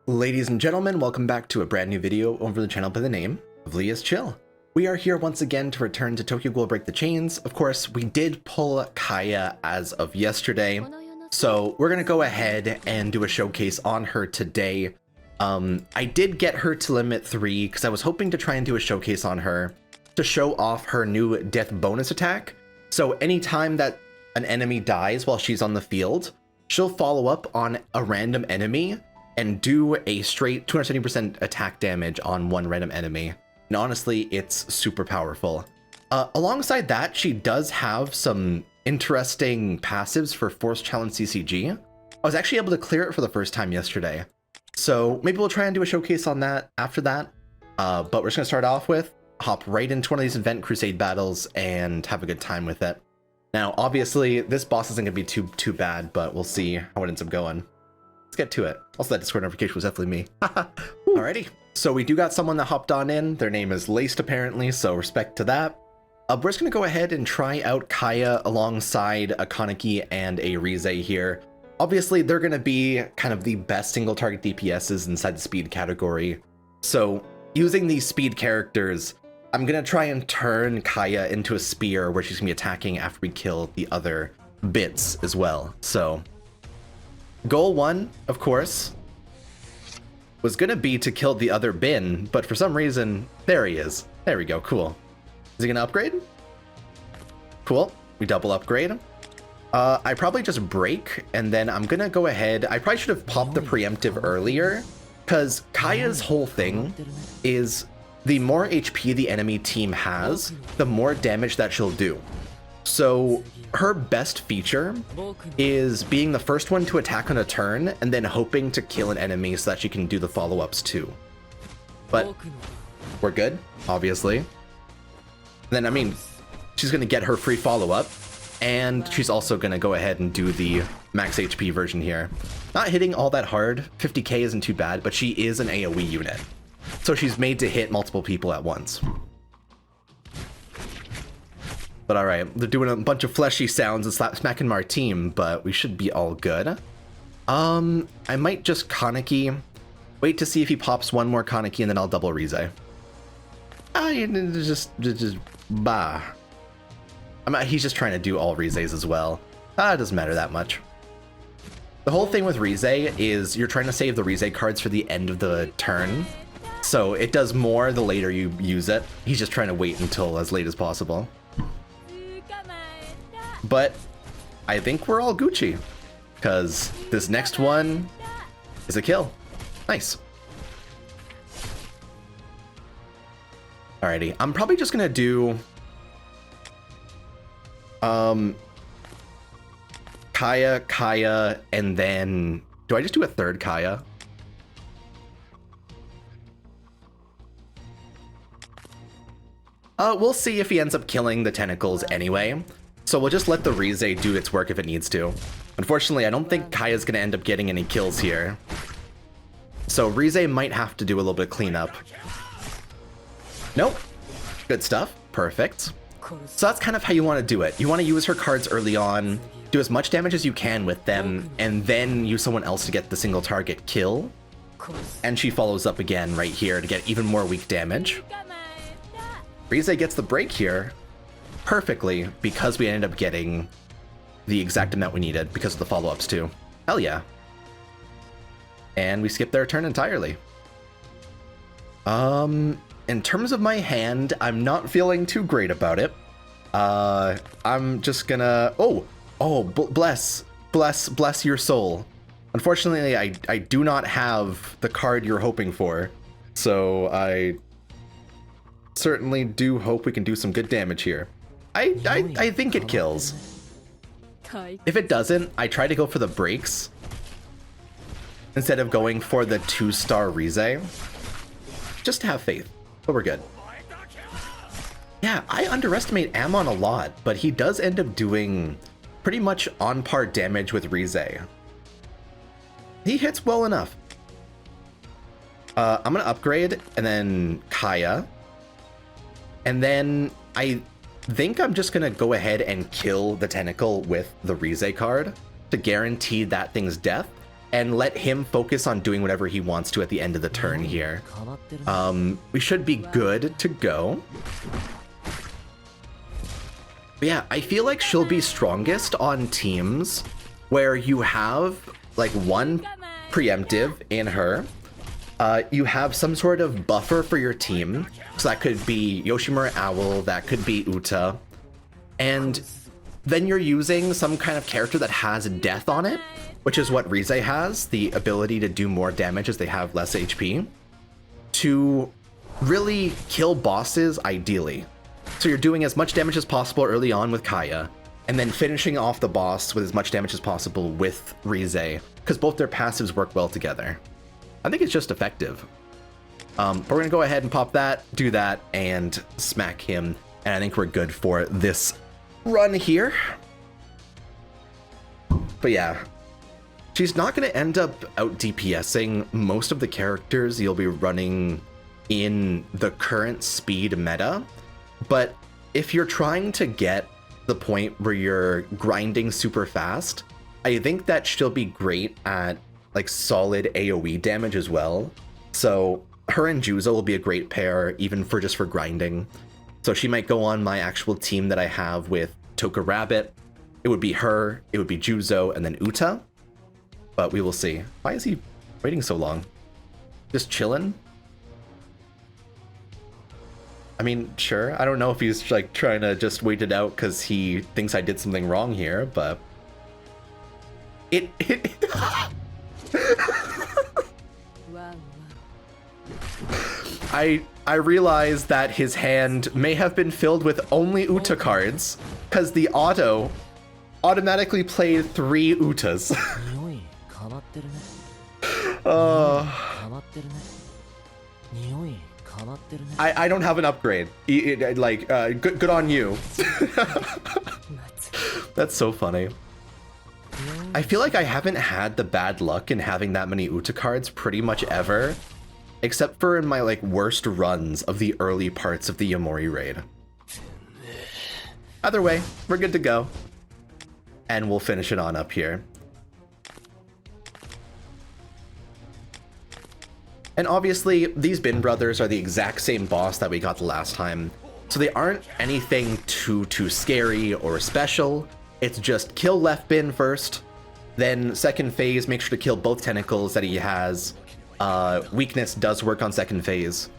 Ladies and gentlemen, welcome back to a brand new video over the channel by the name of LeaIsChill. We are here once again to return to Tokyo Ghoul Break the Chains. Of course, we did pull Kaya as of yesterday, so we're gonna go ahead and do a showcase on her today. I did get her to limit 3 because I was hoping to try and do a showcase on her to show off her new death bonus attack. So anytime that an enemy dies while she's on the field, she'll follow up on a random enemy and do a straight 270% attack damage on one random enemy. And honestly, it's super powerful. Alongside that, she does have some interesting passives for Force Challenge CCG. I was actually able to clear it for the first time yesterday. So maybe we'll try and do a showcase on that after that. But we're just gonna start off with, hop right into one of these Event Crusade battles and have a good time with it. Now, obviously, this boss isn't gonna be too bad, but we'll see how it ends up going. Let's get to it. Also, that Discord notification was definitely me. Alrighty. So we do got someone that hopped on in. Their name is Laced apparently, so respect to that. We're just gonna go ahead and try out Kaya alongside a Kaneki and a Rize here. Obviously, they're gonna be kind of the best single target DPSs inside the speed category. So using these speed characters, I'm gonna try and turn Kaya into a spear where she's gonna be attacking after we kill the other bits as well. So goal 1, of course, was gonna be to kill the other bin, but for some reason, there he is. There we go, cool. Is he gonna upgrade? Cool, we double upgrade. I probably just break, and then I'm gonna go ahead. I probably should have popped the preemptive earlier, because Kaya's whole thing is the more HP the enemy team has, the more damage that she'll do. So her best feature is being the first one to attack on a turn and then hoping to kill an enemy so that she can do the follow-ups too. But we're good, obviously. Then, I mean, she's going to get her free follow-up, and she's also going to go ahead and do the max HP version here. Not hitting all that hard, 50k isn't too bad, but she is an AoE unit. So she's made to hit multiple people at once. But alright, they're doing a bunch of fleshy sounds and smacking our team, but we should be all good. I might just Kaneki. Wait to see if he pops one more Kaneki and then I'll double Rize. Just bah. He's just trying to do all Rizes as well. It doesn't matter that much. The whole thing with Rize is you're trying to save the Rize cards for the end of the turn. So it does more the later you use it. He's just trying to wait until as late as possible. But I think we're all Gucci, because this next one is a kill. Nice. Alrighty, I'm probably just gonna do Kaya, and then do I just do a third Kaya? We'll see if he ends up killing the tentacles anyway. So we'll just let the Rize do its work if it needs to. Unfortunately, I don't think Kaya's gonna end up getting any kills here. So Rize might have to do a little bit of cleanup. Nope. Good stuff. Perfect. So that's kind of how you want to do it. You want to use her cards early on, do as much damage as you can with them, and then use someone else to get the single target kill. And she follows up again right here to get even more weak damage. Rize gets the break here perfectly because we ended up getting the exact amount we needed because of the follow-ups too. Hell yeah. And we skipped their turn entirely. In terms of my hand, I'm not feeling too great about it. I'm just gonna... bless your soul. Unfortunately, I do not have the card you're hoping for, so I certainly do hope we can do some good damage here. I think it kills. If it doesn't, I try to go for the breaks instead of going for the 2-star Rize. Just to have faith, but we're good. Yeah, I underestimate Amon a lot, but he does end up doing pretty much on par damage with Rize. He hits well enough. I'm gonna upgrade and then Kaya. And then I think I'm just gonna go ahead and kill the tentacle with the Rize card to guarantee that thing's death. and let him focus on doing whatever he wants to at the end of the turn here. We should be good to go. But yeah, I feel like she'll be strongest on teams where you have like one preemptive in her. You have some sort of buffer for your team. So that could be Yoshimura Owl, that could be Uta. And then you're using some kind of character that has death on it, which is what Rise has, the ability to do more damage as they have less HP, to really kill bosses ideally. So you're doing as much damage as possible early on with Kaya, and then finishing off the boss with as much damage as possible with Rise, because both their passives work well together. I think it's just effective. But we're gonna go ahead and pop that, do that, and smack him, and I think we're good for this run here. But yeah, she's not gonna end up out DPSing most of the characters you'll be running in the current speed meta. But if you're trying to get the point where you're grinding super fast, I think that she'll be great at like solid AoE damage as well. So her and Juzo will be a great pair even for just for grinding. So she might go on my actual team that I have with Toka Rabbit. It would be her, it would be Juzo, and then Uta. But we will see. Why is he waiting so long? Just chilling? I mean, sure. I don't know if he's like trying to just wait it out because he thinks I did something wrong here, but I realized that his hand may have been filled with only Uta cards because the auto automatically played 3 Utas. I don't have an upgrade. Good on you. That's so funny. I feel like I haven't had the bad luck in having that many Uta cards pretty much ever, except for in my like worst runs of the early parts of the Yamori raid. Either way, we're good to go. And we'll finish it on up here. And obviously, these Bin brothers are the exact same boss that we got the last time, so they aren't anything too scary or special. It's just kill left Bin first, then second phase, make sure to kill both tentacles that he has. Weakness does work on second phase.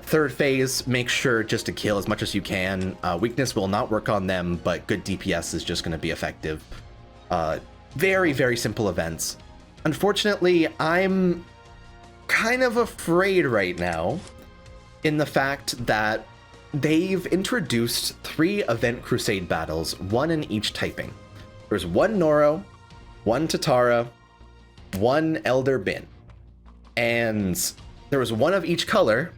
Third phase, make sure just to kill as much as you can. Weakness will not work on them, but good DPS is just going to be effective. Very, very simple events. Unfortunately, I'm kind of afraid right now in the fact that they've introduced 3 Event Crusade battles, 1 in each typing. There's 1 Noro, 1 Tatara, 1 Elder Bin. And there was 1 of each color,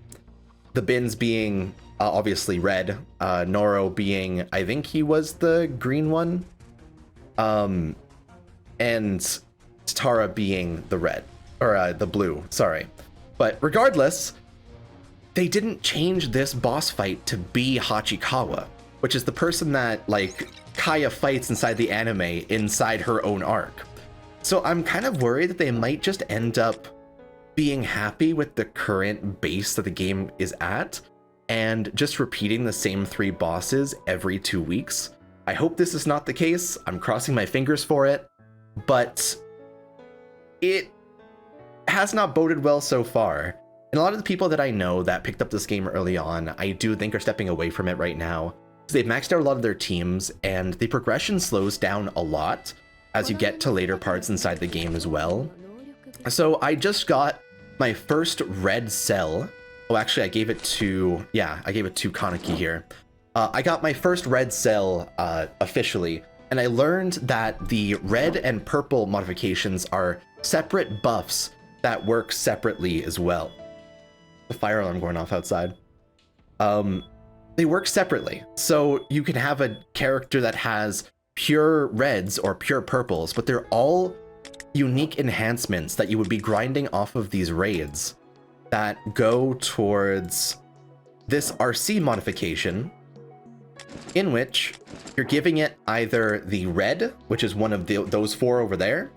the Bins being obviously red, Noro being, I think he was the green one, and Tatara being the red. Or the blue, sorry. But regardless, they didn't change this boss fight to be Hachikawa, which is the person that, like, Kaya fights inside the anime inside her own arc. So I'm kind of worried that they might just end up being happy with the current base that the game is at and just repeating the same 3 bosses every 2 weeks. I hope this is not the case. I'm crossing my fingers for it, but it has not boded well so far. And a lot of the people that I know that picked up this game early on, I do think are stepping away from it right now. So they've maxed out a lot of their teams, and the progression slows down a lot as you get to later parts inside the game as well. So I just got my first red cell. Oh, actually, I gave it to Kaneki here. I got my first red cell officially, and I learned that the red and purple modifications are separate buffs that work separately as well. The fire alarm going off outside. They work separately. So you can have a character that has pure reds or pure purples, but they're all unique enhancements that you would be grinding off of these raids that go towards this RC modification, in which you're giving it either the red, which is one of those 4 over there,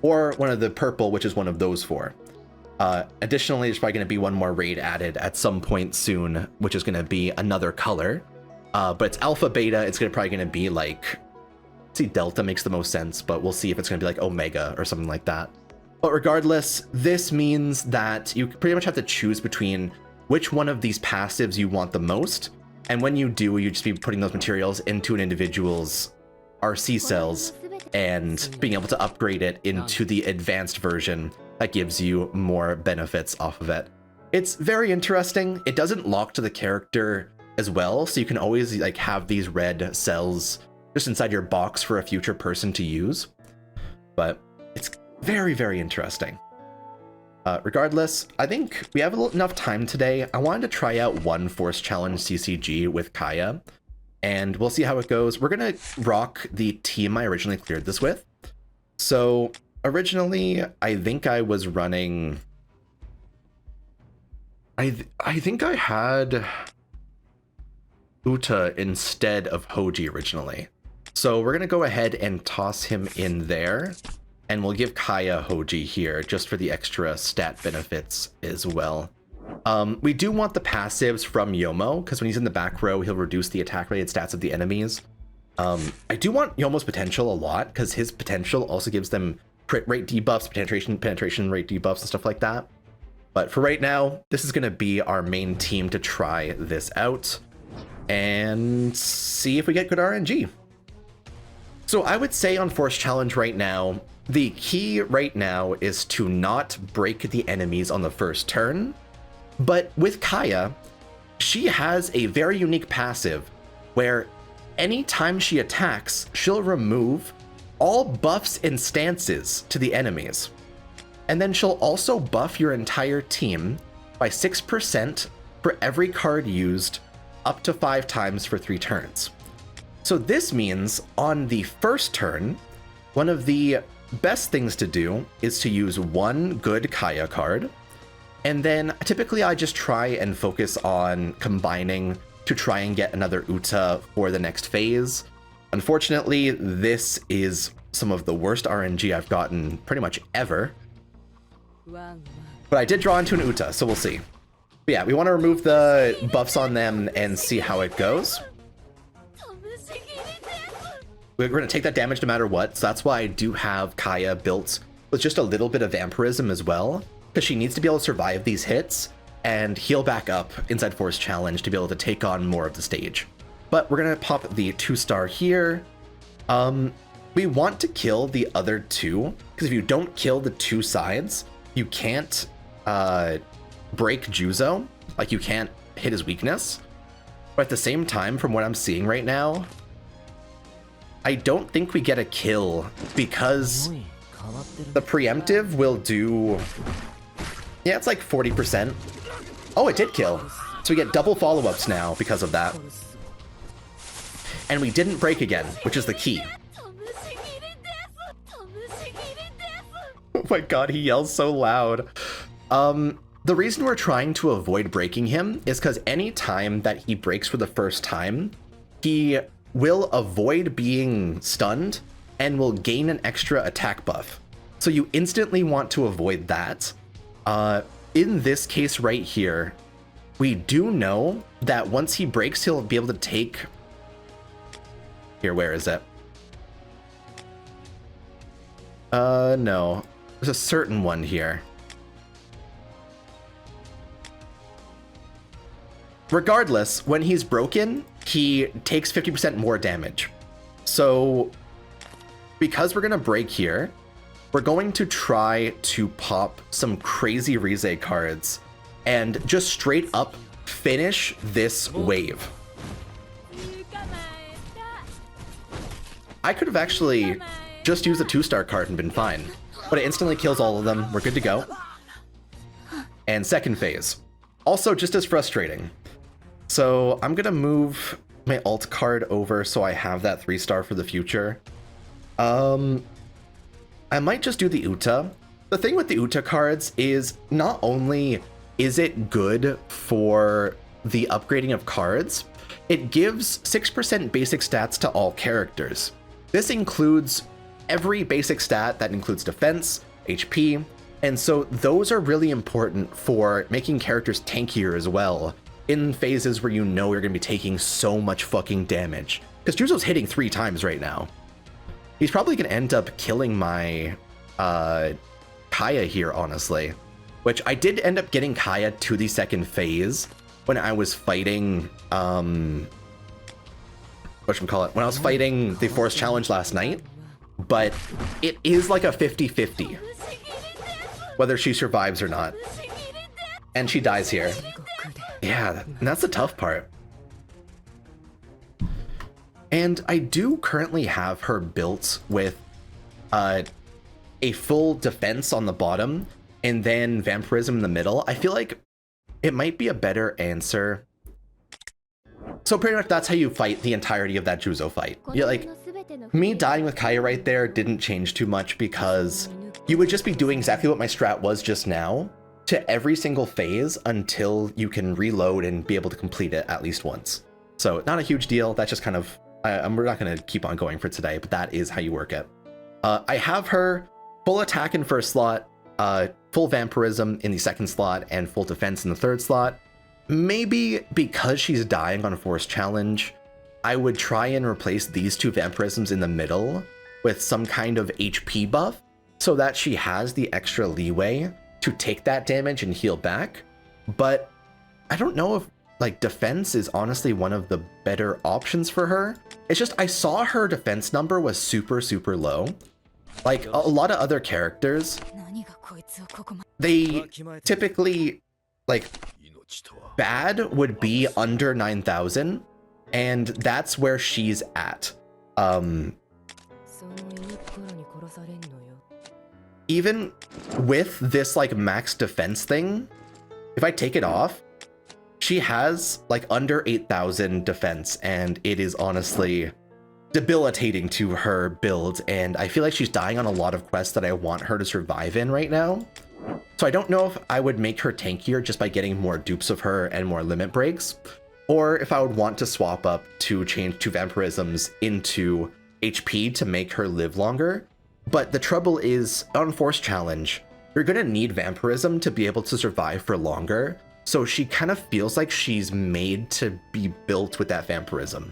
or one of the purple, which is one of those 4. Additionally, there's probably going to be one more raid added at some point soon, which is going to be another color. But it's alpha, beta. It's probably going to be like, see, delta makes the most sense, but we'll see if it's going to be like omega or something like that. But regardless, this means that you pretty much have to choose between which one of these passives you want the most. And when you do, you just be putting those materials into an individual's RC cells and being able to upgrade it into the advanced version that gives you more benefits off of it. It's very interesting. It doesn't lock to the character as well, so you can always like have these red cells just inside your box for a future person to use. But it's very, very interesting. Regardless, I think we have enough time today. I wanted to try out one Force Challenge CCG with Kaya, and we'll see how it goes. We're gonna rock the team I originally cleared this with. So originally, I think I was running... I think I had Uta instead of Hoji originally. So we're gonna go ahead and toss him in there, and we'll give Kaya Hoji here just for the extra stat benefits as well. We do want the passives from Yomo, because when he's in the back row, he'll reduce the attack rated stats of the enemies. I do want Yomo's potential a lot, because his potential also gives them crit rate debuffs, penetration rate debuffs, and stuff like that. But for right now, this is going to be our main team to try this out and see if we get good RNG. So I would say on Force Challenge right now, the key right now is to not break the enemies on the first turn. But with Kaya, she has a very unique passive where anytime she attacks, she'll remove all buffs and stances to the enemies. And then she'll also buff your entire team by 6% for every card used up to 5 times for 3 turns. So this means on the first turn, one of the best things to do is to use one good Kaya card. And then typically I just try and focus on combining to try and get another Uta for the next phase. Unfortunately, this is some of the worst RNG I've gotten pretty much ever. But I did draw into an Uta, so we'll see. But yeah, we want to remove the buffs on them and see how it goes. We're going to take that damage no matter what, so that's why I do have Kaya built with just a little bit of vampirism as well, because she needs to be able to survive these hits and heal back up inside Force Challenge to be able to take on more of the stage. But we're going to pop the 2-star here. We want to kill the other 2, because if you don't kill the 2 sides, you can't break Juzo, like you can't hit his weakness. But at the same time, from what I'm seeing right now, I don't think we get a kill because the preemptive will do... Yeah, it's like 40%. Oh, it did kill. So we get double follow-ups now because of that. And we didn't break again, which is the key. Oh my god, he yells so loud. The reason we're trying to avoid breaking him is because any time that he breaks for the first time, he will avoid being stunned and will gain an extra attack buff. So you instantly want to avoid that. In this case right here, we do know that once he breaks, he'll be able to take... Here, where is it? No. There's a certain one here. Regardless, when he's broken, he takes 50% more damage. So, because we're going to break here, we're going to try to pop some crazy Rize cards and just straight up finish this wave. I could have actually just used a 2-star card and been fine, but it instantly kills all of them. We're good to go. And second phase. Also just as frustrating. So I'm going to move my alt card over so I have that 3-star for the future. I might just do the Uta. The thing with the Uta cards is not only is it good for the upgrading of cards, it gives 6% basic stats to all characters. This includes every basic stat that includes defense, HP, and so those are really important for making characters tankier as well in phases where you know you're going to be taking so much fucking damage. Because Juzo's hitting 3 times right now. He's probably going to end up killing my Kaya here, honestly. Which I did end up getting Kaya to the second phase when I was fighting, whatchamacallit, when I was fighting the Force Challenge last night. But it is like a 50-50, whether she survives or not. And she dies here. Yeah, and that's the tough part. And I do currently have her built with a full defense on the bottom and then vampirism in the middle. I feel like it might be a better answer. So pretty much that's how you fight the entirety of that Juzo fight. Yeah, like, me dying with Kaya right there didn't change too much because you would just be doing exactly what my strat was just now to every single phase until you can reload and be able to complete it at least once. So not a huge deal. That's just kind of, we're not going to keep on going for today, but that is how you work it. I have her full attack in first slot, full vampirism in the second slot, and full defense in the third slot. Maybe because she's dying on a Force Challenge, I would try and replace these 2 vampirisms in the middle with some kind of HP buff so that she has the extra leeway to take that damage and heal back. But I don't know if like defense is honestly one of the better options for her. It's just I saw her defense number was super low. Like a lot of other characters, they typically, like, bad would be under 9,000, and that's where she's at. Even with this like max defense thing, if I take it off, she has like under 8,000 defense, and it is honestly debilitating to her build, and I feel like she's dying on a lot of quests that I want her to survive in right now. So I don't know if I would make her tankier just by getting more dupes of her and more limit breaks, or if I would want to swap up to change 2 vampirisms into HP to make her live longer. But the trouble is, on Force Challenge, you're going to need vampirism to be able to survive for longer, so she kind of feels like she's made to be built with that vampirism.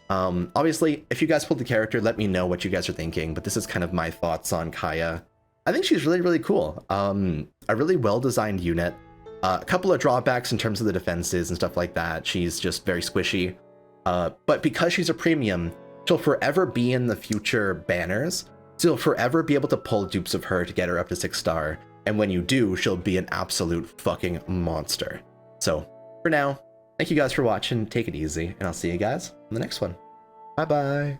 Obviously, if you guys pulled the character, let me know what you guys are thinking, but this is kind of my thoughts on Kaya. I think she's really cool. A really well-designed unit. A couple of drawbacks in terms of the defenses and stuff like that. She's just very squishy. But because she's a premium, she'll forever be in the future banners. So you'll forever be able to pull dupes of her to get her up to 6-star. And when you do, she'll be an absolute fucking monster. So for now, thank you guys for watching. Take it easy, and I'll see you guys in the next one. Bye-bye.